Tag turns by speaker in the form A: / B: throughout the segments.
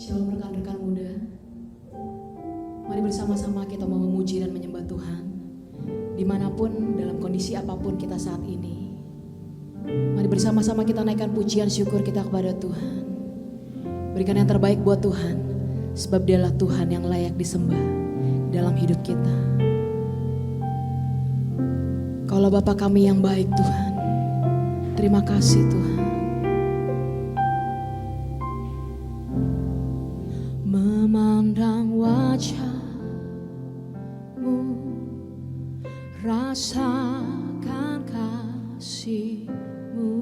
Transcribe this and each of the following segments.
A: Shalom rekan-rekan muda. Mari bersama-sama kita mau memuji dan menyembah Tuhan dimanapun, dalam kondisi apapun kita saat ini. Mari bersama-sama kita naikkan pujian syukur kita kepada Tuhan. Berikan yang terbaik buat Tuhan, sebab Dialah Tuhan yang layak disembah dalam hidup kita. Kaulah Bapa kami yang baik Tuhan. Terima kasih Tuhan. Memandang wajah-Mu, rasakan kasih-Mu.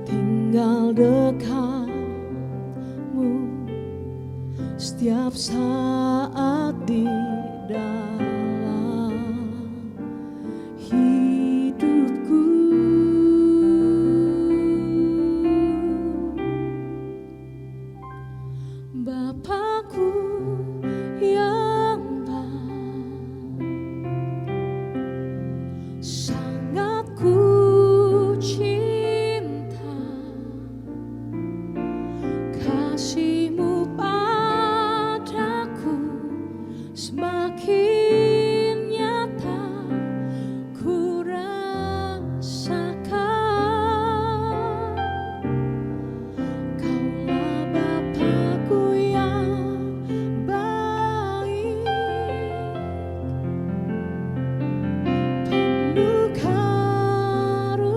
A: Tinggal dekat-Mu setiap saat di dalam hidupku. Bapakku yang baik, sangat ku cinta. Kasih-Mu padaku semakin nyata ku rasakan. Kaulah Bapakku yang baik, penuh karunia.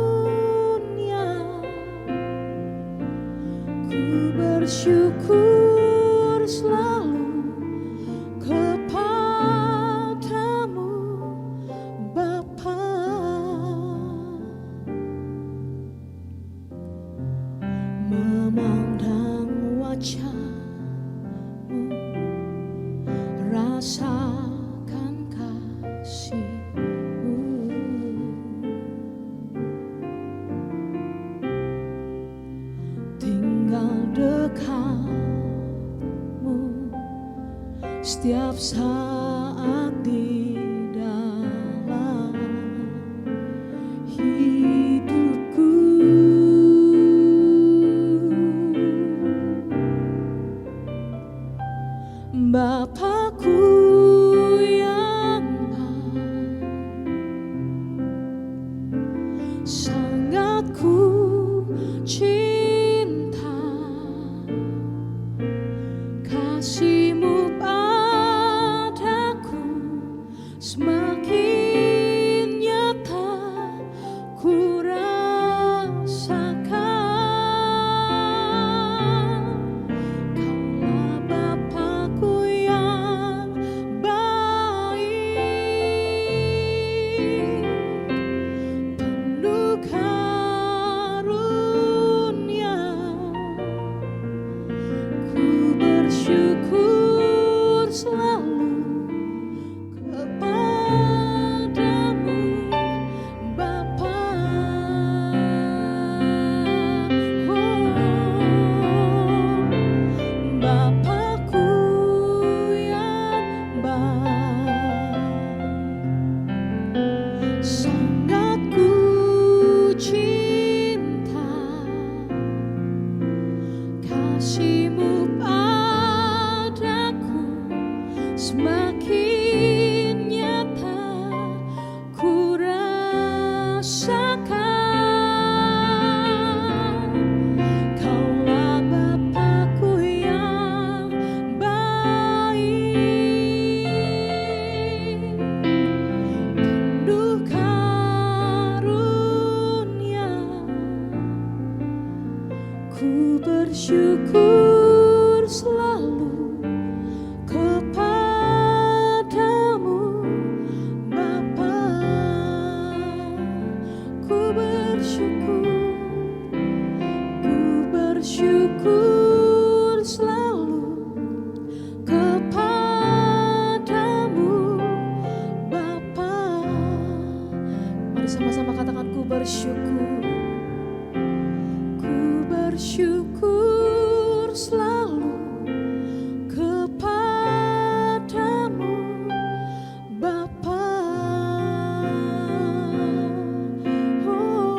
A: Ku bersyukur selalu kepadamu Bapa. Memandang wajah-Mu, rasakan kasih-Mu. Tinggal dekat-Mu setiap saat di dalam hidupku. Bapakku yang baik, sangat ku cinta. Kasih-Mu padaku semakin nyata ku rasakan. Kaulah Bapakku yang baik, penuh karunia. Ku bersyukur selalu kepadamu Bapa. Bapakku yang baik, sangat ku cinta. Kasih-Mu padaku semakin nyata ku rasakan. Kaulah Bapakku yang baik, penuh karunia. Ku bersyukur selalu kepadamu Bapa. Ku bersyukur selalu kepadamu Bapa. Mari sama-sama katakan ku bersyukur. Ku bersyukur selalu kepadamu Bapa. Oh.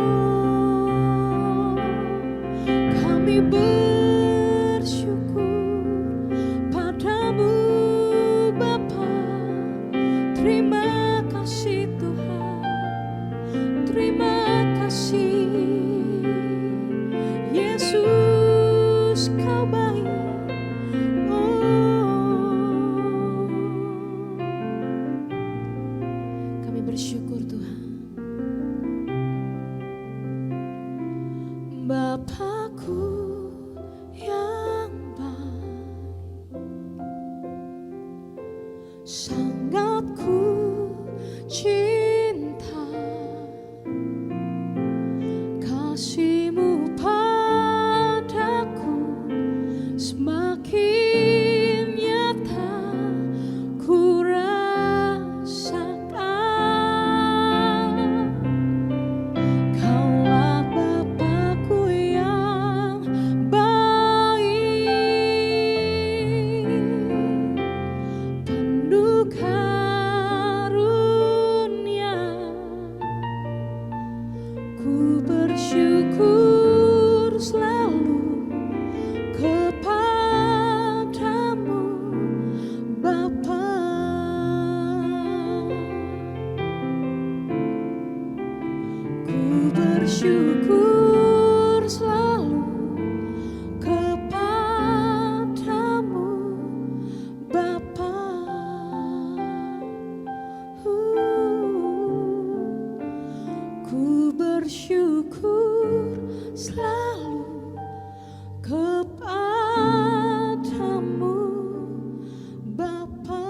A: bersyukur Tuhan. Bapakku yang baik, sangat ku cinta, kasih-Mu padaku semakin nyata ku rasakan. Kaulah Bapakku yang baik, penuh karunia. Ku bersyukur selalu kepadamu, Bapa. Ku bersyukur selalu kepadamu, Bapa. Ku bersyukur selalu kepadamu, Bapa.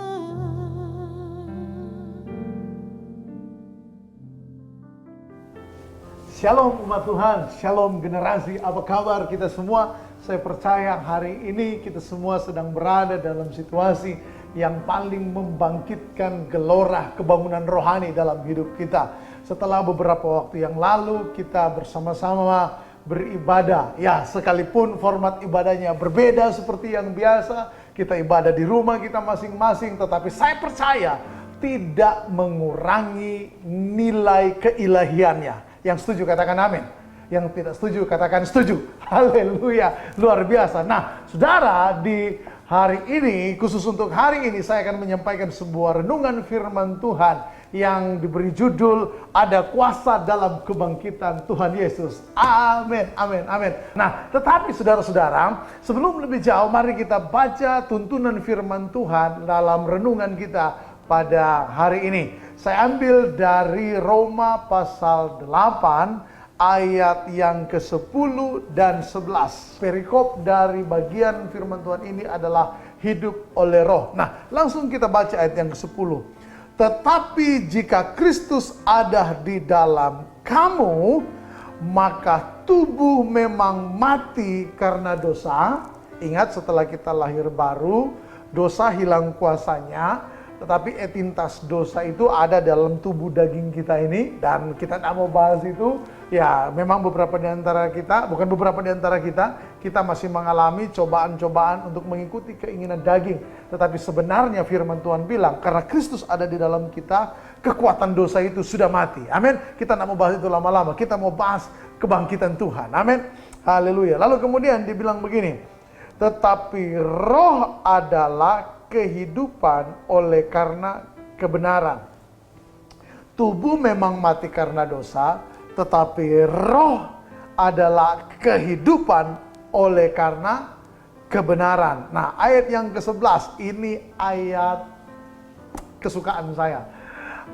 B: Shalom umat Tuhan, shalom generasi, apa kabar kita semua? Saya percaya hari ini kita semua sedang berada dalam situasi yang paling membangkitkan gelora kebangunan rohani dalam hidup kita. Setelah beberapa waktu yang lalu kita bersama-sama beribadah. Ya, sekalipun format ibadahnya berbeda seperti yang biasa, kita ibadah di rumah kita masing-masing, tetapi saya percaya tidak mengurangi nilai keilahiannya. Yang setuju katakan amin. Yang tidak setuju katakan setuju. Haleluya, luar biasa. Nah, saudara, di hari ini, khusus untuk hari ini, saya akan menyampaikan sebuah renungan firman Tuhan yang diberi judul Ada Kuasa Dalam Kebangkitan Tuhan Yesus. Amin, amin, amin. Nah, tetapi saudara-saudara, sebelum lebih jauh, mari kita baca tuntunan firman Tuhan dalam renungan kita pada hari ini. Saya ambil dari Roma pasal 8 ayat yang ke-10 dan 11. Perikop dari bagian firman Tuhan ini adalah hidup oleh roh. Nah, langsung kita baca ayat yang ke-10. Tetapi jika Kristus ada di dalam kamu, maka tubuh memang mati karena dosa. Ingat, setelah kita lahir baru, dosa hilang kuasanya. Tetapi etintas dosa itu ada dalam tubuh daging kita ini. Dan kita tidak mau bahas itu. Ya, memang beberapa di antara kita, bukan beberapa di antara kita masih mengalami cobaan-cobaan untuk mengikuti keinginan daging. Tetapi sebenarnya firman Tuhan bilang, karena Kristus ada di dalam kita, kekuatan dosa itu sudah mati. Amin. Kita tidak mau bahas itu lama-lama. Kita mau bahas kebangkitan Tuhan. Amin. Haleluya. Lalu kemudian dibilang begini, tetapi roh adalah kehidupan oleh karena kebenaran. Tubuh memang mati karena dosa, tetapi roh adalah kehidupan oleh karena kebenaran. Nah, ayat yang ke-11 ini ayat kesukaan saya.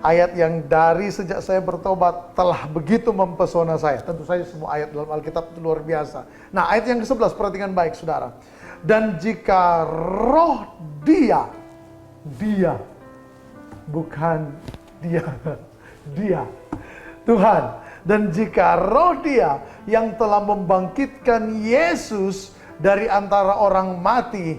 B: Ayat yang dari sejak saya bertobat telah begitu mempesona saya. Tentu saja semua ayat dalam Alkitab itu luar biasa. Nah, ayat yang ke-11 perhatikan baik saudara. Dan jika roh dia, bukan dia, Tuhan. Dan jika roh dia yang telah membangkitkan Yesus dari antara orang mati,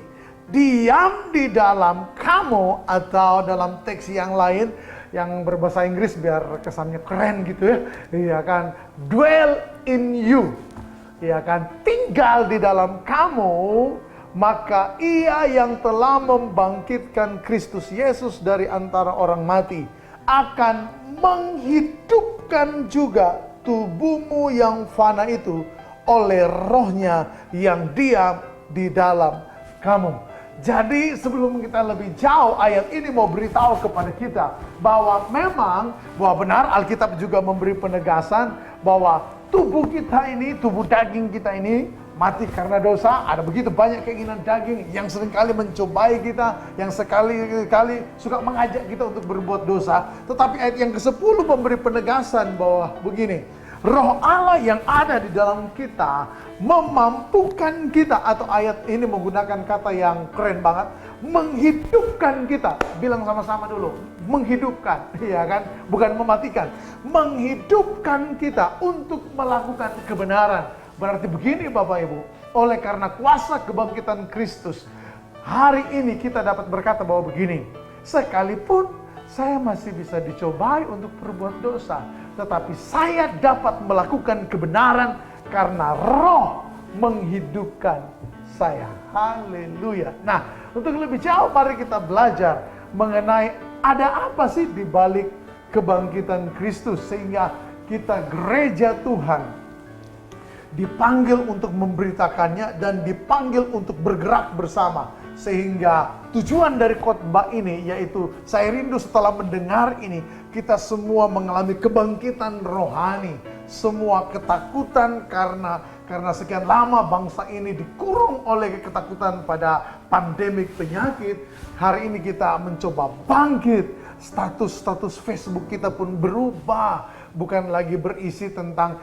B: diam di dalam kamu, atau dalam teks yang lain, yang berbahasa Inggris biar kesannya keren gitu ya, iya kan, dwell in you, iya kan, tinggal di dalam kamu, maka ia yang telah membangkitkan Kristus Yesus dari antara orang mati akan menghidupkan juga tubuhmu yang fana itu oleh rohnya yang diam di dalam kamu. Jadi sebelum kita lebih jauh, ayat ini mau beritahu kepada kita bahwa memang, bahwa benar Alkitab juga memberi penegasan bahwa tubuh kita ini, tubuh daging kita ini mati karena dosa. Ada begitu banyak keinginan daging yang seringkali mencobai kita, yang sekali-kali suka mengajak kita untuk berbuat dosa. Tetapi ayat yang ke-10 memberi penegasan bahwa begini, Roh Allah yang ada di dalam kita memampukan kita, atau ayat ini menggunakan kata yang keren banget, menghidupkan kita. Bilang sama-sama dulu, menghidupkan, ya kan? Bukan mematikan, menghidupkan kita untuk melakukan kebenaran. Berarti begini Bapak Ibu, oleh karena kuasa kebangkitan Kristus, hari ini kita dapat berkata bahwa begini, sekalipun saya masih bisa dicobai untuk berbuat dosa, tetapi saya dapat melakukan kebenaran karena Roh menghidupkan saya. Haleluya. Nah, untuk lebih jauh mari kita belajar mengenai ada apa sih di balik kebangkitan Kristus, sehingga kita gereja Tuhan dipanggil untuk memberitakannya dan dipanggil untuk bergerak bersama. Sehingga tujuan dari khotbah ini yaitu saya rindu setelah mendengar ini kita semua mengalami kebangkitan rohani. Semua ketakutan karena sekian lama bangsa ini dikurung oleh ketakutan pada pandemik penyakit. Hari ini kita mencoba bangkit. Status Facebook kita pun berubah. Bukan lagi berisi tentang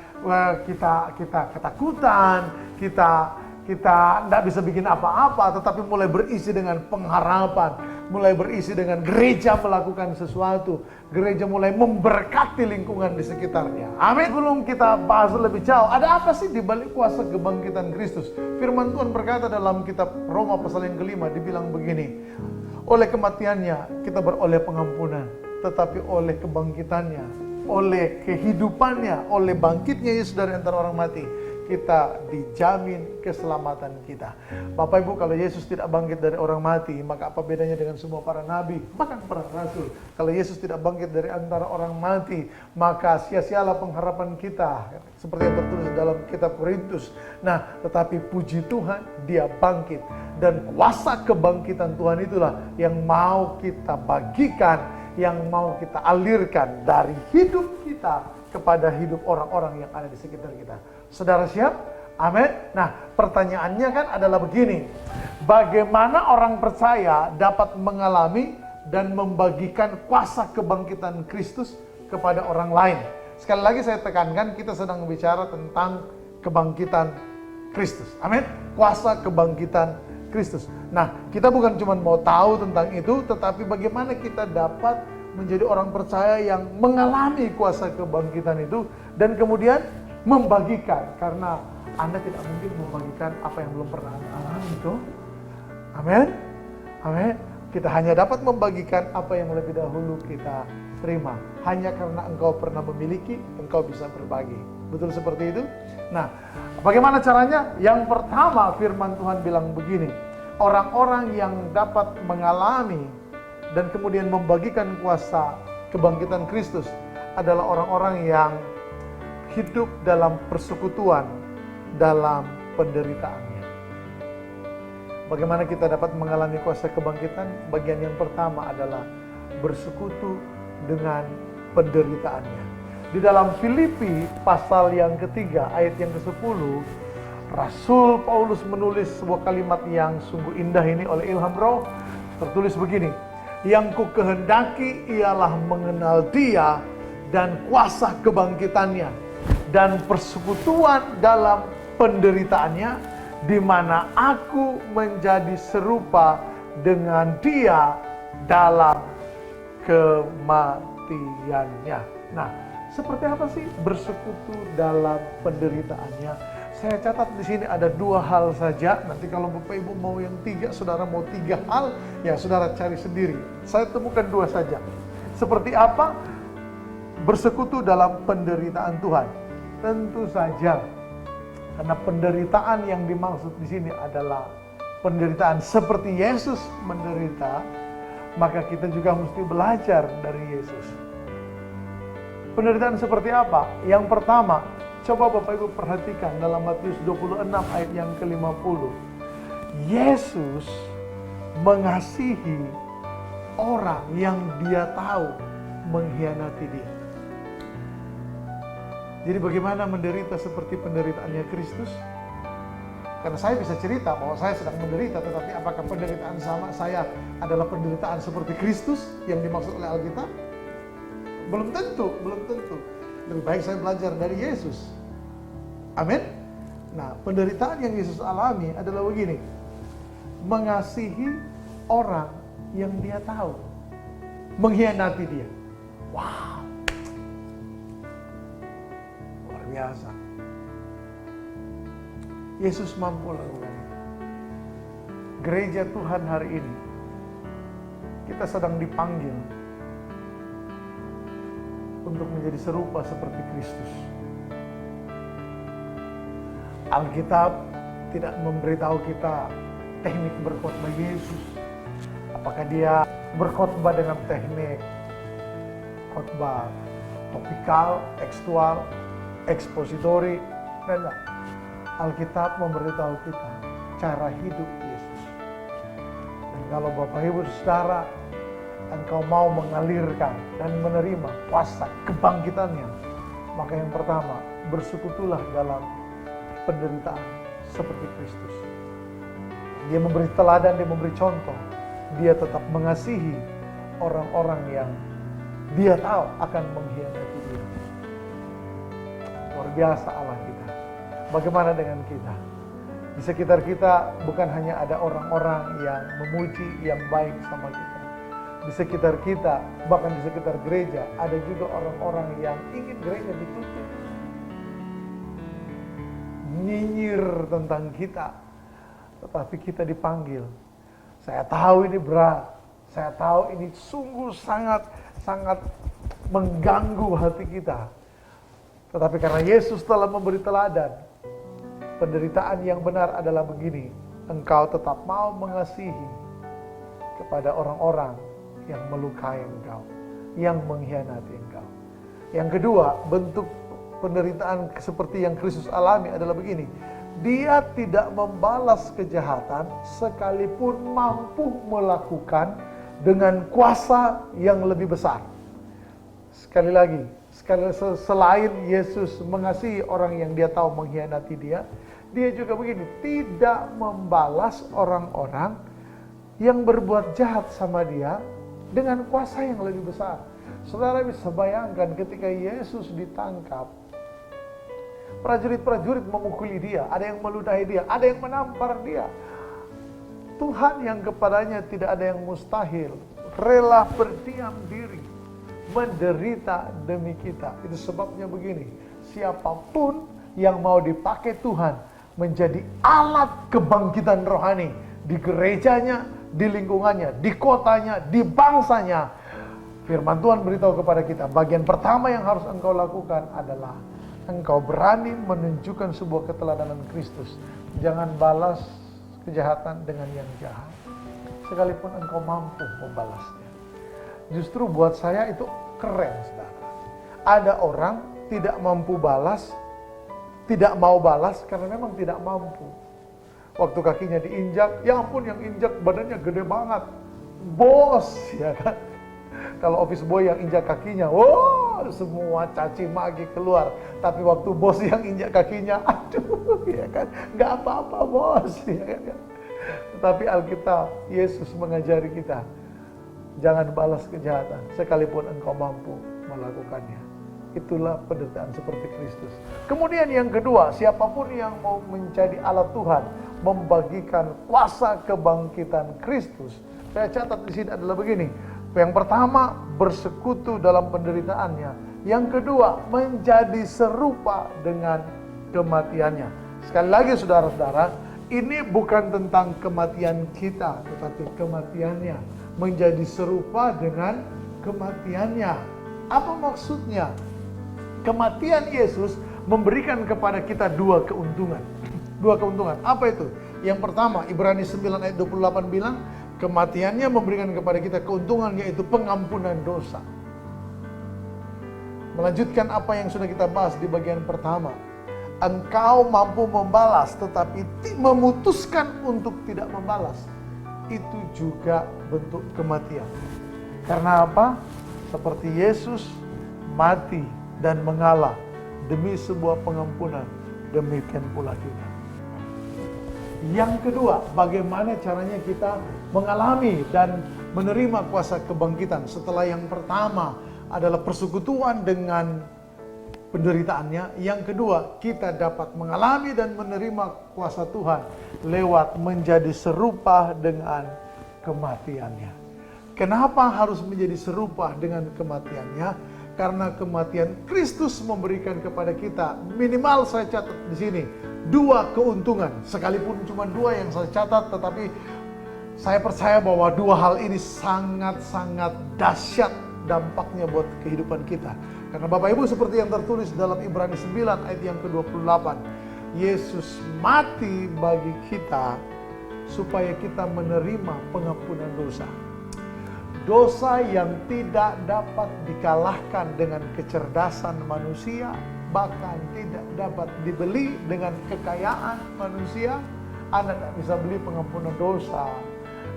B: kita ketakutan, kita tidak bisa bikin apa-apa, tetapi mulai berisi dengan pengharapan, mulai berisi dengan gereja melakukan sesuatu, gereja mulai memberkati lingkungan di sekitarnya. Amin. Sebelum kita bahas lebih jauh, ada apa sih di balik kuasa kebangkitan Kristus? Firman Tuhan berkata dalam kitab Roma pasal yang ke-5, dibilang begini, oleh kematiannya kita beroleh pengampunan, tetapi oleh kebangkitannya, oleh kehidupannya, oleh bangkitnya Yesus dari antara orang mati, kita dijamin keselamatan kita. Bapak Ibu, kalau Yesus tidak bangkit dari orang mati, maka apa bedanya dengan semua para nabi, bahkan para rasul? Kalau Yesus tidak bangkit dari antara orang mati, maka sia-sialah pengharapan kita, seperti yang tertulis dalam kitab Korintus. Nah, tetapi puji Tuhan, dia bangkit. Dan kuasa kebangkitan Tuhan itulah yang mau kita bagikan, yang mau kita alirkan dari hidup kita kepada hidup orang-orang yang ada di sekitar kita. Saudara siap? Amin. Nah, pertanyaannya kan adalah begini. Bagaimana orang percaya dapat mengalami dan membagikan kuasa kebangkitan Kristus kepada orang lain? Sekali lagi saya tekankan, kita sedang bicara tentang kebangkitan Kristus. Amin. Kuasa kebangkitan Kristus. Nah, kita bukan cuma mau tahu tentang itu, tetapi bagaimana kita dapat menjadi orang percaya yang mengalami kuasa kebangkitan itu dan kemudian membagikan, karena Anda tidak mungkin membagikan apa yang belum pernah Anda alami itu. Amin. Amin. Kita hanya dapat membagikan apa yang lebih dahulu kita terima. Hanya karena engkau pernah memiliki, engkau bisa berbagi. Betul seperti itu? Nah, bagaimana caranya? Yang pertama, firman Tuhan bilang begini, orang-orang yang dapat mengalami dan kemudian membagikan kuasa kebangkitan Kristus adalah orang-orang yang hidup dalam persekutuan dalam penderitaannya. Bagaimana kita dapat mengalami kuasa kebangkitan? Bagian yang pertama adalah bersekutu dengan penderitaannya. Di dalam Filipi pasal yang ketiga ayat yang ke-10, Rasul Paulus menulis sebuah kalimat yang sungguh indah ini oleh ilham Roh. Tertulis begini, yang ku kehendaki ialah mengenal Dia dan kuasa kebangkitannya dan persekutuan dalam penderitaannya, di mana aku menjadi serupa dengan Dia dalam kematiannya. Nah, seperti apa sih bersekutu dalam penderitaannya? Saya catat di sini ada 2 hal saja. Nanti kalau Bapak Ibu mau yang 3, saudara mau 3 hal, ya saudara cari sendiri. Saya temukan 2 saja. Seperti apa bersekutu dalam penderitaan Tuhan? Tentu saja, karena penderitaan yang dimaksud di sini adalah penderitaan seperti Yesus menderita, maka kita juga mesti belajar dari Yesus. Penderitaan seperti apa? Yang pertama, coba Bapak Ibu perhatikan dalam Matius 26 ayat yang ke-50. Yesus mengasihi orang yang dia tahu mengkhianati dia. Jadi bagaimana menderita seperti penderitaannya Kristus? Karena saya bisa cerita bahwa saya sedang menderita, tetapi apakah penderitaan sama saya adalah penderitaan seperti Kristus yang dimaksud oleh Alkitab? Belum tentu, belum tentu. Lebih baik saya belajar dari Yesus. Amin. Nah, penderitaan yang Yesus alami adalah begini. Mengasihi orang yang dia tahu. Mengkhianati dia. Wow. Luar biasa. Yesus mampu lakukan itu. Gereja Tuhan hari ini, kita sedang dipanggil untuk menjadi serupa seperti Kristus. Alkitab tidak memberitahu kita teknik berkhotbah Yesus. Apakah dia berkhotbah dengan teknik khotbah topikal, tekstual, ekspositori? Tidak. Alkitab memberitahu kita cara hidup Yesus. Dan kalau Bapak Ibu Saudara, engkau mau mengalirkan dan menerima kuasa kebangkitannya, maka yang pertama, bersekutulah dalam penderitaan seperti Kristus. Dia memberi teladan, dia memberi contoh. Dia tetap mengasihi orang-orang yang dia tahu akan mengkhianati dia. Luar biasa Allah kita. Bagaimana dengan kita? Di sekitar kita bukan hanya ada orang-orang yang memuji, yang baik sama kita. Di sekitar kita, bahkan di sekitar gereja, ada juga orang-orang yang ingin gereja ditutup. Nyinyir tentang kita. Tetapi kita dipanggil. Saya tahu ini berat. Saya tahu ini sungguh sangat mengganggu hati kita. Tetapi karena Yesus telah memberi teladan, penderitaan yang benar adalah begini. Engkau tetap mau mengasihi kepada orang-orang yang melukai engkau, yang mengkhianati engkau. Yang kedua, bentuk penderitaan seperti yang Kristus alami adalah begini. Dia tidak membalas kejahatan sekalipun mampu melakukan dengan kuasa yang lebih besar. Sekali lagi, selain Yesus mengasihi orang yang dia tahu mengkhianati dia, dia juga begini, tidak membalas orang-orang yang berbuat jahat sama dia dengan kuasa yang lebih besar. Saudara bisa bayangkan ketika Yesus ditangkap, prajurit-prajurit memukuli dia, ada yang meludahi dia, ada yang menampar dia. Tuhan yang kepadanya tidak ada yang mustahil, rela berdiam diri, menderita demi kita. Itu sebabnya begini, siapapun yang mau dipakai Tuhan menjadi alat kebangkitan rohani di gerejanya, di lingkungannya, di kotanya, di bangsanya, firman Tuhan beritahu kepada kita, bagian pertama yang harus engkau lakukan adalah engkau berani menunjukkan sebuah keteladanan Kristus. Jangan balas kejahatan dengan yang jahat, sekalipun engkau mampu membalasnya. Justru buat saya itu keren, saudara. Ada orang tidak mampu balas, tidak mau balas karena memang tidak mampu. Waktu kakinya diinjak, ya ampun yang injak badannya gede banget. Bos, ya kan? Kalau office boy yang injak kakinya, wow, semua caci maki keluar. Tapi waktu bos yang injak kakinya, aduh, ya kan? Nggak apa-apa bos, ya kan? Tetapi Alkitab, Yesus mengajari kita, jangan balas kejahatan, sekalipun engkau mampu melakukannya. Itulah penderitaan seperti Kristus. Kemudian yang kedua, siapapun yang mau menjadi alat Tuhan, membagikan kuasa kebangkitan Kristus. Saya catat di sini adalah begini. Yang pertama, bersekutu dalam penderitaannya. Yang kedua, menjadi serupa dengan kematiannya. Sekali lagi saudara-saudara, ini bukan tentang kematian kita, tetapi kematiannya. Menjadi serupa dengan kematiannya. Apa maksudnya? Kematian Yesus memberikan kepada kita dua keuntungan. Dua keuntungan. Apa itu? Yang pertama, Ibrani 9 ayat 28 bilang, kematiannya memberikan kepada kita keuntungan, yaitu pengampunan dosa. Melanjutkan apa yang sudah kita bahas di bagian pertama. Engkau mampu membalas, tetapi memutuskan untuk tidak membalas. Itu juga bentuk kematian. Karena apa? Seperti Yesus mati dan mengalah demi sebuah pengampunan, demikian pula kita. Yang kedua, bagaimana caranya kita mengalami dan menerima kuasa kebangkitan. Setelah yang pertama adalah persekutuan dengan penderitaannya. Yang kedua, kita dapat mengalami dan menerima kuasa Tuhan lewat menjadi serupa dengan kematiannya. Kenapa harus menjadi serupa dengan kematiannya? Karena kematian Kristus memberikan kepada kita, minimal saya catat di sini, 2 keuntungan. Sekalipun cuma 2 yang saya catat, tetapi saya percaya bahwa 2 hal ini sangat-sangat dahsyat dampaknya buat kehidupan kita. Karena Bapak Ibu, seperti yang tertulis dalam Ibrani 9 ayat yang ke-28, Yesus mati bagi kita supaya kita menerima pengampunan dosa. Dosa yang tidak dapat dikalahkan dengan kecerdasan manusia, bahkan tidak dapat dibeli dengan kekayaan manusia. Anda tidak bisa beli pengampunan dosa.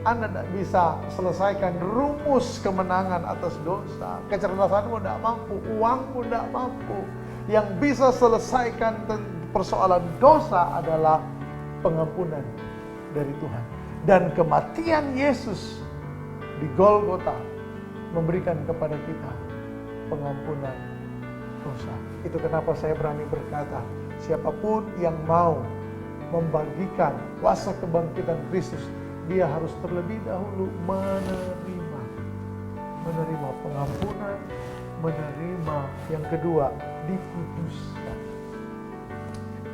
B: Anda tidak bisa selesaikan rumus kemenangan atas dosa. Kecerdasanmu tidak mampu, uangmu tidak mampu. Yang bisa selesaikan persoalan dosa adalah pengampunan dari Tuhan. Dan kematian Yesus di Golgota memberikan kepada kita pengampunan dosa. Itu kenapa saya berani berkata, siapapun yang mau membagikan kuasa kebangkitan Kristus, dia harus terlebih dahulu menerima pengampunan, menerima yang kedua, dikuduskan.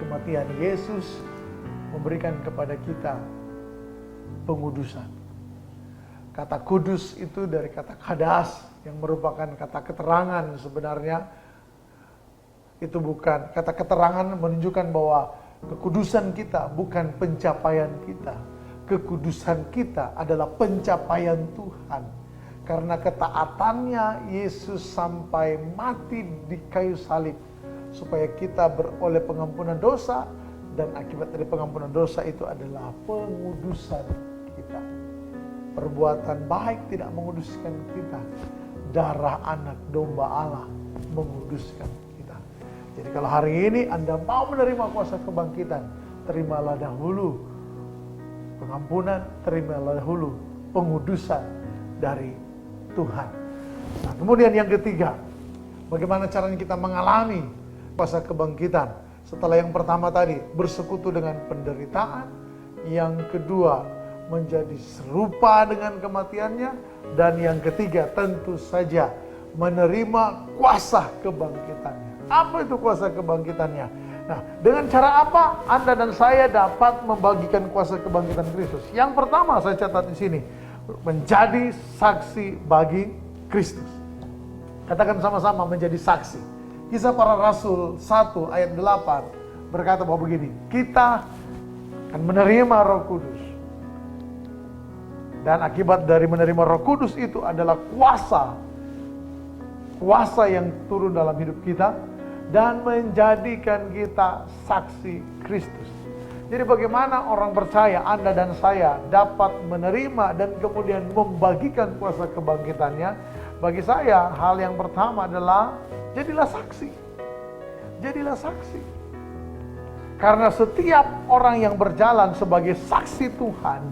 B: Kematian Yesus memberikan kepada kita pengudusan. Kata kudus itu dari kata kadas, yang merupakan kata keterangan sebenarnya. Itu bukan, kata keterangan menunjukkan bahwa kekudusan kita bukan pencapaian kita. Kekudusan kita adalah pencapaian Tuhan. Karena ketaatannya Yesus sampai mati di kayu salib, supaya kita beroleh pengampunan dosa, dan akibat dari pengampunan dosa itu adalah pengudusan kita. Perbuatan baik tidak menguduskan kita. Darah anak domba Allah menguduskan kita. Jadi kalau hari ini Anda mau menerima kuasa kebangkitan, terimalah dahulu pengampunan, terimalah dahulu pengudusan dari Tuhan. Nah, kemudian yang ketiga, bagaimana caranya kita mengalami kuasa kebangkitan? Setelah yang pertama tadi, bersekutu dengan penderitaan. Yang kedua, menjadi serupa dengan kematiannya. Dan yang ketiga, tentu saja menerima kuasa kebangkitannya. Apa itu kuasa kebangkitannya? Nah, dengan cara apa Anda dan saya dapat membagikan kuasa kebangkitan Kristus? Yang pertama saya catat di sini, menjadi saksi bagi Kristus. Katakan sama-sama, menjadi saksi. Kisah Para Rasul 1 ayat 8 berkata bahwa begini, kita akan menerima Roh Kudus. Dan akibat dari menerima Roh Kudus itu adalah kuasa yang turun dalam hidup kita dan menjadikan kita saksi Kristus. Jadi bagaimana orang percaya, Anda dan saya dapat menerima dan kemudian membagikan kuasa kebangkitannya? Bagi saya, hal yang pertama adalah jadilah saksi. Jadilah saksi. Karena setiap orang yang berjalan sebagai saksi Tuhan,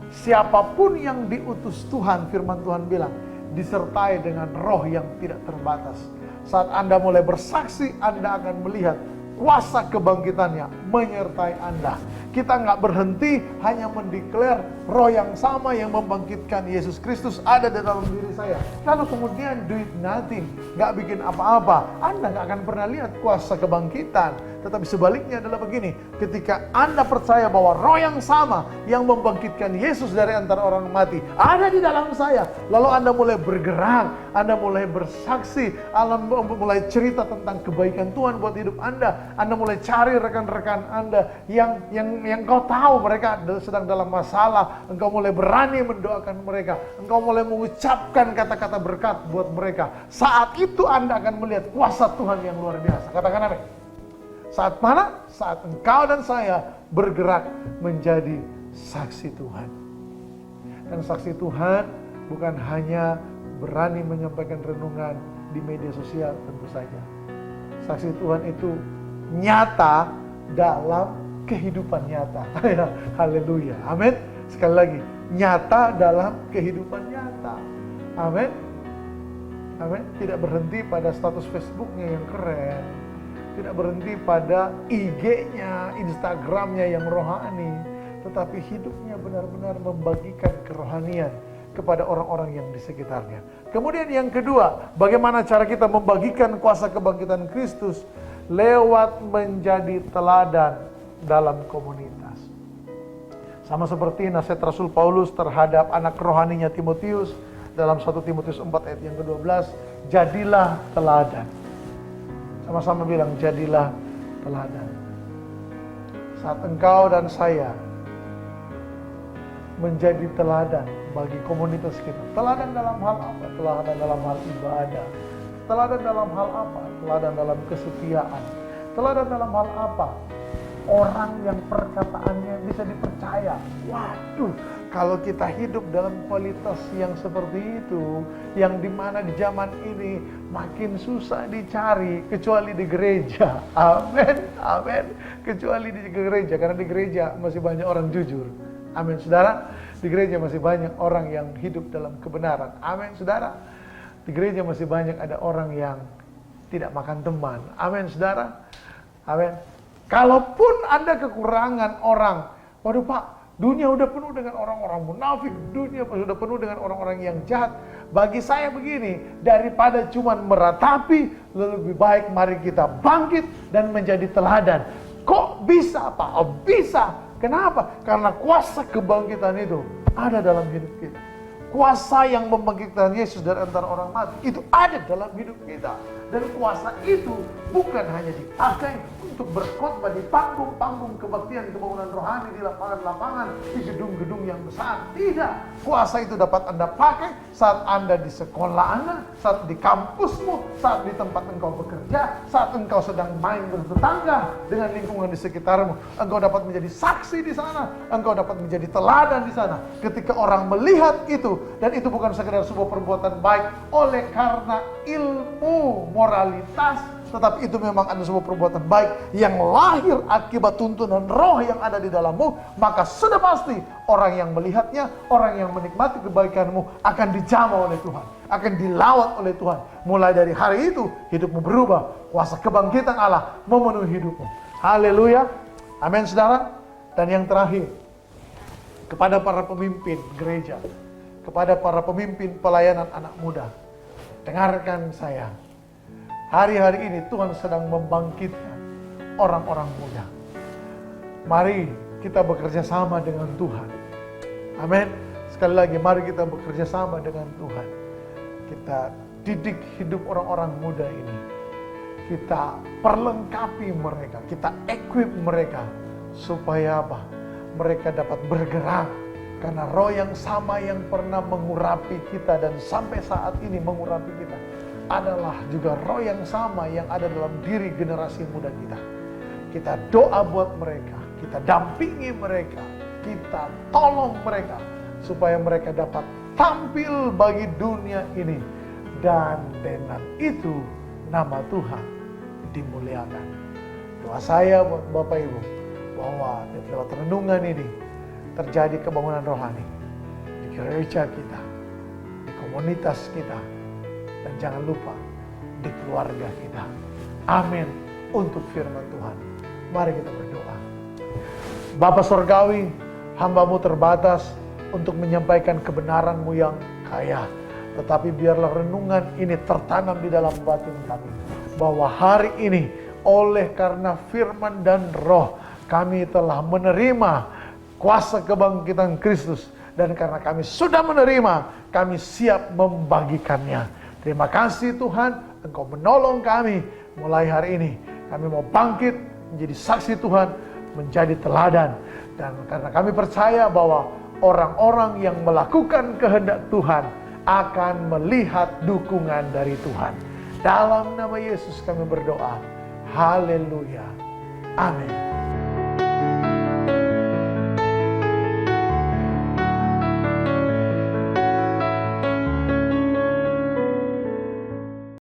B: siapapun yang diutus Tuhan, firman Tuhan bilang, disertai dengan roh yang tidak terbatas. Saat Anda mulai bersaksi, Anda akan melihat kuasa kebangkitannya menyertai Anda. Kita nggak berhenti hanya mendeklar roh yang sama yang membangkitkan Yesus Kristus ada di dalam diri saya. Lalu kemudian do it nothing, nggak bikin apa-apa. Anda nggak akan pernah lihat kuasa kebangkitan. Tetapi sebaliknya adalah begini, ketika Anda percaya bahwa roh yang sama yang membangkitkan Yesus dari antara orang mati ada di dalam saya, lalu Anda mulai bergerak, Anda mulai bersaksi, Anda mulai cerita tentang kebaikan Tuhan buat hidup Anda mulai cari rekan-rekan Anda yang kau tahu mereka sedang dalam masalah, engkau mulai berani mendoakan mereka, engkau mulai mengucapkan kata-kata berkat buat mereka. Saat itu Anda akan melihat kuasa Tuhan yang luar biasa. Katakan amin. Saat mana? Saat engkau dan saya bergerak menjadi saksi Tuhan. Dan saksi Tuhan bukan hanya berani menyampaikan renungan di media sosial, tentu saja. Saksi Tuhan itu nyata dalam kehidupan nyata. Haleluya. Amin. Sekali lagi, nyata dalam kehidupan nyata. Amin. Amin. Tidak berhenti pada status Facebooknya yang keren. Tidak berhenti pada IG-nya, Instagram-nya yang rohani. Tetapi hidupnya benar-benar membagikan kerohanian kepada orang-orang yang di sekitarnya. Kemudian yang kedua, bagaimana cara kita membagikan kuasa kebangkitan Kristus? Lewat menjadi teladan dalam komunitas. Sama seperti nasihat Rasul Paulus terhadap anak rohaninya Timotius dalam 1 Timotius 4 ayat yang ke-12, jadilah teladan. Sama-sama bilang, jadilah teladan. Saat engkau dan saya menjadi teladan bagi komunitas kita. Teladan dalam hal apa? Teladan dalam hal ibadah. Teladan dalam hal apa? Teladan dalam kesetiaan. Teladan dalam hal apa? Orang yang perkataannya bisa dipercaya. Waduh, kalau kita hidup dalam kualitas yang seperti itu, yang dimana di zaman ini makin susah dicari, kecuali di gereja. Amin, amin. Kecuali di gereja, karena di gereja masih banyak orang jujur. Amin, saudara. Di gereja masih banyak orang yang hidup dalam kebenaran. Amin, saudara. Di gereja masih banyak ada orang yang tidak makan teman. Amin, saudara. Amin. Kalaupun ada kekurangan orang, waduh Pak, dunia udah penuh dengan orang-orang munafik, dunia sudah penuh dengan orang-orang yang jahat. Bagi saya begini, daripada cuman meratapi, lebih baik mari kita bangkit dan menjadi teladan. Kok bisa Pak? Oh, bisa. Kenapa? Karena kuasa kebangkitan itu ada dalam hidup kita. Kuasa yang membangkitkan Yesus dari antara orang mati itu ada dalam hidup kita. Dan kuasa itu bukan hanya dipakai untuk berkhotbah di panggung-panggung kebaktian kebangunan rohani, di lapangan-lapangan, di gedung-gedung yang besar. Tidak. Kuasa itu dapat Anda pakai saat Anda di sekolah Anda, saat di kampusmu, saat di tempat engkau bekerja, saat engkau sedang main bertetangga dengan lingkungan di sekitarmu. Engkau dapat menjadi saksi di sana, engkau dapat menjadi teladan di sana. Ketika orang melihat itu, dan itu bukan sekedar sebuah perbuatan baik oleh karena ilmu moralitas, tetapi itu memang ada sebuah perbuatan baik yang lahir akibat tuntunan roh yang ada di dalammu, maka sudah pasti orang yang melihatnya, orang yang menikmati kebaikanmu akan dijamah oleh Tuhan, akan dilawat oleh Tuhan. Mulai dari hari itu hidupmu berubah, kuasa kebangkitan Allah memenuhi hidupmu. Haleluya. Amin, saudara. Dan yang terakhir, kepada para pemimpin gereja, kepada para pemimpin pelayanan anak muda, dengarkan saya. Hari-hari ini Tuhan sedang membangkitkan orang-orang muda. Mari kita bekerja sama dengan Tuhan. Amin. Sekali lagi, mari kita bekerja sama dengan Tuhan. Kita didik hidup orang-orang muda ini. Kita perlengkapi mereka, kita equip mereka supaya apa? Mereka dapat bergerak. Karena roh yang sama yang pernah mengurapi kita dan sampai saat ini mengurapi kita adalah juga roh yang sama yang ada dalam diri generasi muda kita. Kita doa buat mereka, kita dampingi mereka, kita tolong mereka supaya mereka dapat tampil bagi dunia ini. Dan dengan itu nama Tuhan dimuliakan. Doa saya buat Bapak Ibu bahwa lewat renungan ini terjadi kebangunan rohani di gereja kita, di komunitas kita, dan jangan lupa di keluarga kita. Amin. Untuk firman Tuhan, mari kita berdoa. Bapa Surgawi, hamba-Mu terbatas untuk menyampaikan kebenaran-Mu yang kaya, tetapi biarlah renungan ini tertanam di dalam batin kami, bahwa hari ini oleh karena firman dan roh kami telah menerima kuasa kebangkitan Kristus, dan karena kami sudah menerima, kami siap membagikannya. Terima kasih Tuhan, Engkau menolong kami. Mulai hari ini kami mau bangkit menjadi saksi Tuhan, menjadi teladan. Dan karena kami percaya bahwa orang-orang yang melakukan kehendak Tuhan akan melihat dukungan dari Tuhan. Dalam nama Yesus kami berdoa. Haleluya. Amin.